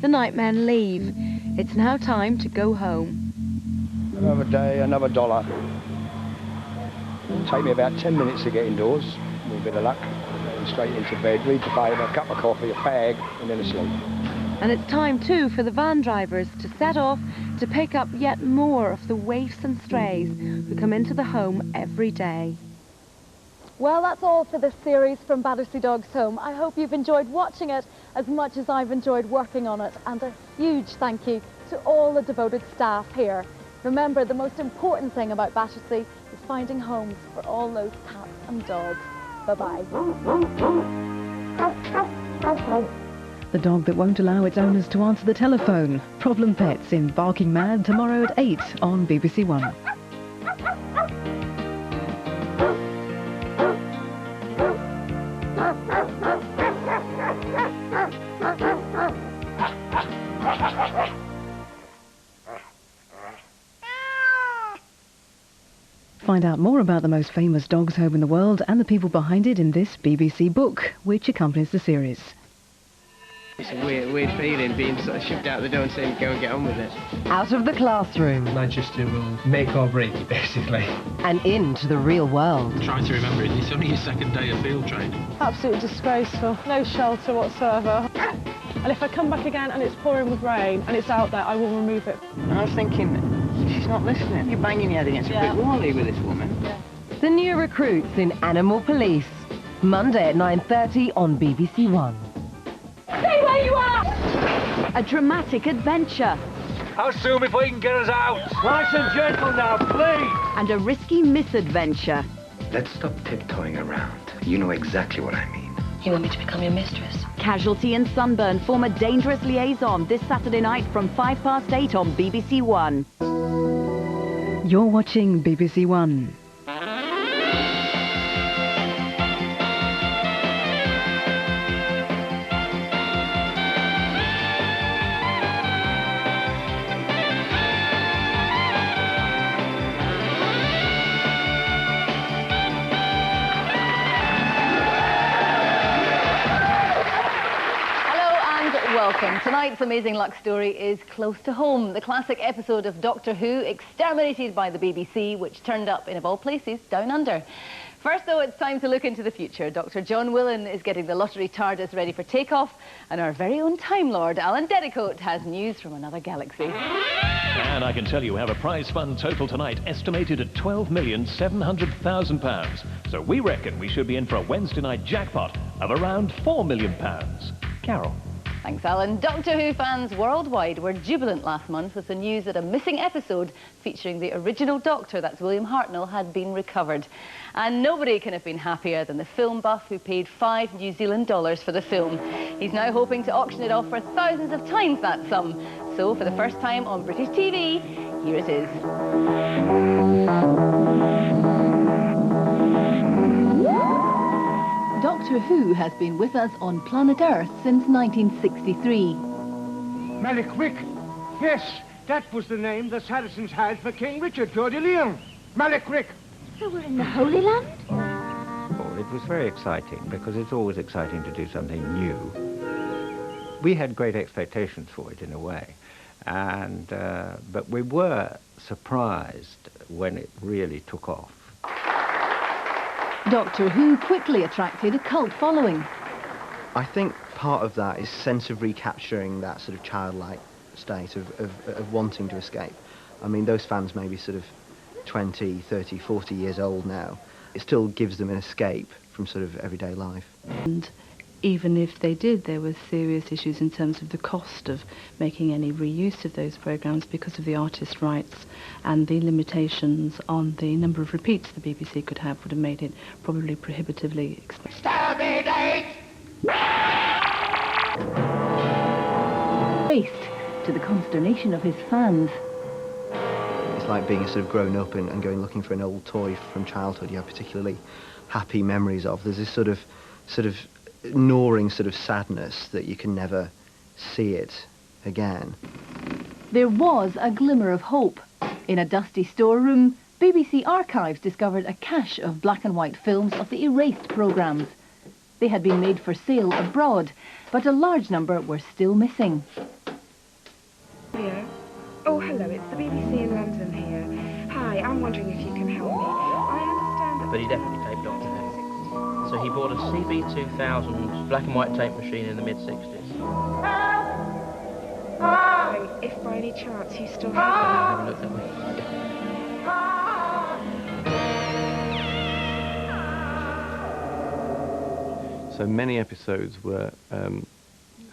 the nightmen leave. It's now time to go home. Another day, another dollar. It'll take me about 10 minutes to get indoors, with a bit of luck. And straight into bed, read the paper, a cup of coffee, a fag, and then asleep. And it's time too for the van drivers to set off to pick up yet more of the waifs and strays who come into the home every day. Well, that's all for this series from Battersea Dogs Home. I hope you've enjoyed watching it as much as I've enjoyed working on it. And a huge thank you to all the devoted staff here. Remember, the most important thing about Battersea is finding homes for all those cats and dogs. Bye-bye. The dog that won't allow its owners to answer the telephone. Problem Pets in Barking Mad tomorrow at 8 on BBC One. Find out more about the most famous dogs home in the world and the people behind it in this BBC book, which accompanies the series. It's a weird feeling being sort of shoved out the door and saying go and get on with it. Out of the classroom. Manchester will make or break it, basically. And into the real world. Try to remember it, it's only your second day of field training. Absolutely disgraceful. No shelter whatsoever. And if I come back again and it's pouring with rain and it's out there, I will remove it. And I was thinking, she's not listening. You're banging your head against a brick wall here with this woman. Yeah. The new recruits in Animal Police. Monday at 9:30 on BBC One. Stay where you are! A dramatic adventure. How soon before you can get us out? Nice and gentle now, please! And a risky misadventure. Let's stop tiptoeing around. You know exactly what I mean. You want me to become your mistress? Casualty and Sunburn form a dangerous liaison this Saturday night from 8:05 on BBC One. You're watching BBC One. Welcome. Tonight's Amazing Luck story is close to home. The classic episode of Doctor Who, exterminated by the BBC, which turned up in, of all places, down under. First, though, it's time to look into the future. Dr. John Willen is getting the lottery TARDIS ready for takeoff, and our very own Time Lord, Alan Dedicoat, has news from another galaxy. And I can tell you we have a prize fund total tonight estimated at £12,700,000. So we reckon we should be in for a Wednesday night jackpot of around £4 million. Carol. Thanks, Alan. Doctor Who fans worldwide were jubilant last month with the news that a missing episode featuring the original Doctor, that's William Hartnell, had been recovered. And nobody can have been happier than the film buff who paid $5 New Zealand for the film. He's now hoping to auction it off for thousands of times that sum. So, for the first time on British TV, here it is. Doctor Who has been with us on planet Earth since 1963. Malekwick. Yes, that was the name the Saracens had for King Richard, Coeur de Lion. Malekwick. So we're in the Holy Land? Well, it was very exciting because it's always exciting to do something new. We had great expectations for it in a way, and but we were surprised when it really took off. Doctor Who quickly attracted a cult following. I think part of that is sense of recapturing that sort of childlike state of wanting to escape. I mean, those fans may be sort of 20, 30, 40 years old now. It still gives them an escape from sort of everyday life. And even if they did, there were serious issues in terms of the cost of making any reuse of those programmes because of the artist rights, and the limitations on the number of repeats the BBC could have would have made it probably prohibitively expensive. To the consternation of his fans. It's like being a sort of grown up and going looking for an old toy from childhood you have particularly happy memories of. There's this sort of gnawing sort of sadness that you can never see it again. There was a glimmer of hope. In a dusty storeroom, BBC Archives discovered a cache of black and white films of the erased programmes. They had been made for sale abroad, but a large number were still missing. Hiya. Oh, hello, it's the BBC in London here. Hi, I'm wondering if you can help me. I understand that... But he definitely taped Doctor Who. So he bought a CB2000 black and white tape machine in the mid-60s. If by any chance you still have Have a look at me. So many episodes were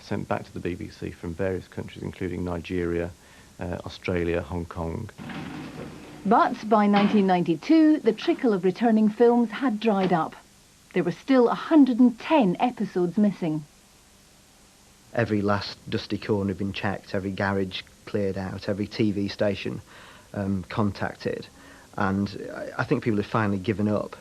sent back to the BBC from various countries, including Nigeria, Australia, Hong Kong. But by 1992, the trickle of returning films had dried up. There were still 110 episodes missing. Every last dusty corner had been checked, every garage cleared out, every TV station contacted, and I think people had finally given up.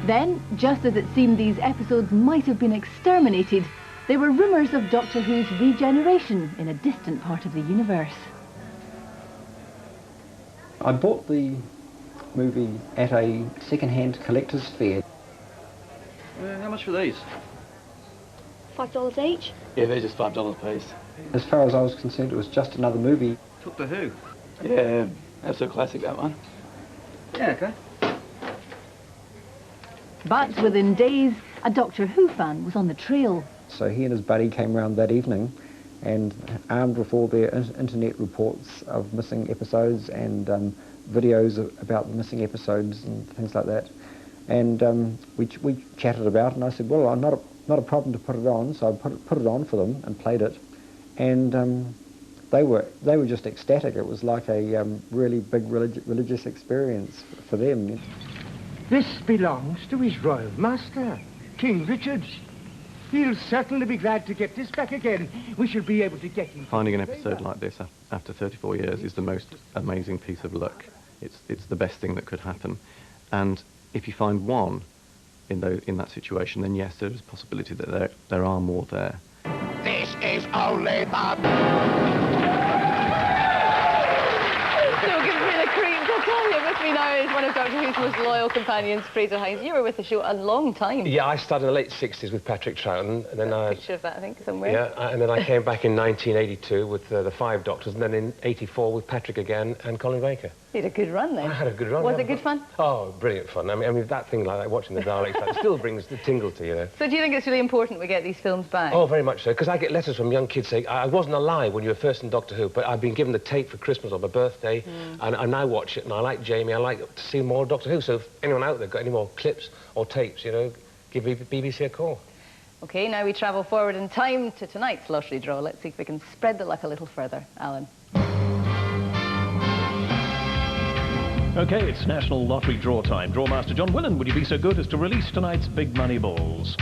Then, just as it seemed these episodes might have been exterminated, there were rumours of Doctor Who's regeneration in a distant part of the universe. I bought the movie at a second-hand collector's fair. How much for these? $5 each? Yeah, they're just $5 a piece. As far as I was concerned, it was just another movie. Doctor Who? Yeah, absolute classic, that one. Yeah, okay. But within days, a Doctor Who fan was on the trail. So he and his buddy came round that evening, and armed with all their internet reports of missing episodes and videos about the missing episodes and things like that. And we chatted about it, and I said, well, not a problem to put it on, so I put it on for them and played it. And they were just ecstatic. It was like a really big religious experience for them. This belongs to his royal master, King Richard. He'll certainly be glad to get this back again. We shall be able to get him... Finding an episode like this after 34 years is the most amazing piece of luck. It's the best thing that could happen. And if you find one in that situation, then yes, there is a possibility that there are more there. This is only the... So gives me the creeps. I'll tell you, with me now is one of Doctor Who's most loyal companions, Frazer Hines. You were with the show a long time. Yeah, I started in the late 60s with Patrick Troughton, and then a picture of that, I think, somewhere. Yeah, and then I came back in 1982 with the 5 Doctors, and then in 84 with Patrick again and Colin Baker. You had a good run then. I had a good run. Was it good fun? Oh, brilliant fun. I mean that thing like that, watching the Daleks, that still brings the tingle to you, know. So do you think it's really important we get these films back? Oh, very much so, because I get letters from young kids saying, I wasn't alive when you were first in Doctor Who, but I've been given the tape for Christmas on my birthday, and I now watch it, and I like Jamie, I like to see more Doctor Who, so if anyone out there got any more clips or tapes, you know, give BBC a call. OK, now we travel forward in time to tonight's lottery draw. Let's see if we can spread the luck a little further. Alan. OK, it's National Lottery draw time. Drawmaster John Willen, would you be so good as to release tonight's big money balls?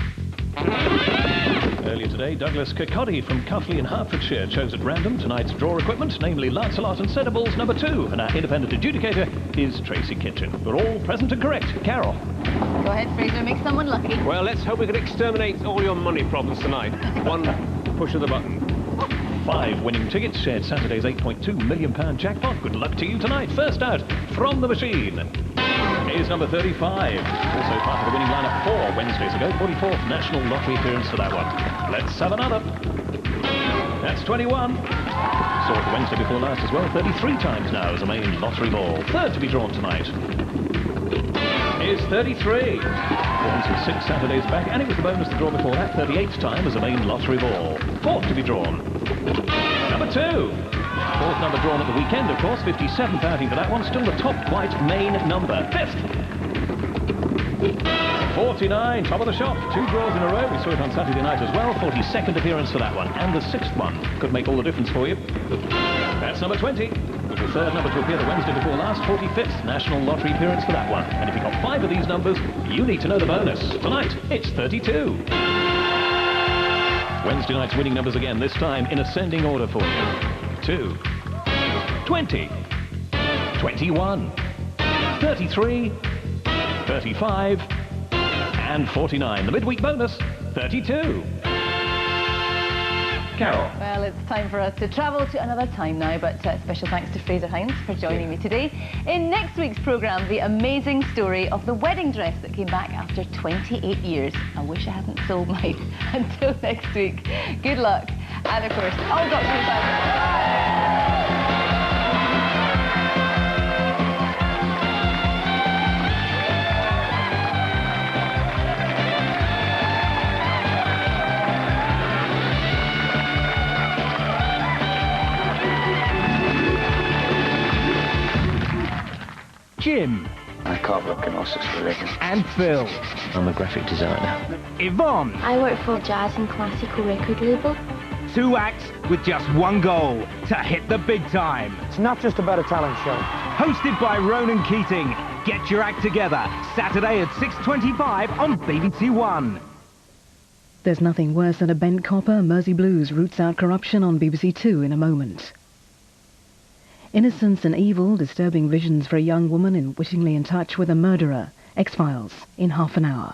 Earlier today, Douglas Kirkcaldy from Cuffley in Hertfordshire chose at random tonight's draw equipment, namely Lancelot and Centrepiece number 2, and our independent adjudicator is Tracy Kitchen. We're all present and correct. Carol. Go ahead, Fraser, make someone lucky. Well, let's hope we can exterminate all your money problems tonight. One push of the button. 5 winning tickets shared Saturday's £8.2 million jackpot. Good luck to you tonight. First out from the machine is number 35. Also part of the winning lineup 4 Wednesdays ago. 44th National Lottery appearance for that one. Let's have another. That's 21. Saw it the Wednesday before last as well. 33 times now as a main lottery ball. Third to be drawn tonight is 33. Performance was 6 Saturdays back, and it was the bonus to draw before that, 38th time as a main lottery ball. Fourth to be drawn. Number 2. Fourth number drawn at the weekend, of course, 57th outing for that one. Still the top white main number. Fifth. 49, top of the shop. 2 draws in a row. We saw it on Saturday night as well. 42nd appearance for that one. And the 6th one could make all the difference for you. That's number 20. The third number to appear the Wednesday before last, 45th National Lottery appearance for that one. And if you got 5 of these numbers, you need to know the bonus. Tonight, it's 32. Wednesday night's winning numbers again, this time in ascending order for you. 2, 20, 21, 33, 35, and 49. The midweek bonus, 32. Carol. Well, it's time for us to travel to another time now, but special thanks to Frazer Hines for joining me today. In next week's programme, the amazing story of the wedding dress that came back after 28 years. I wish I hadn't sold mine. Until next week, good luck. And of course, all Doctor Who fans. Jim. I carve up kenosis for record. And Phil. I'm a graphic designer. Yvonne. I work for a jazz and classical record label. 2 acts with just one goal, to hit the big time. It's not just about a talent show. Hosted by Ronan Keating. Get your act together, Saturday at 6:25 on BBC One. There's nothing worse than a bent copper. Mersey Blues roots out corruption on BBC Two in a moment. Innocence and evil, disturbing visions for a young woman unwittingly in touch with a murderer. X-Files in half an hour.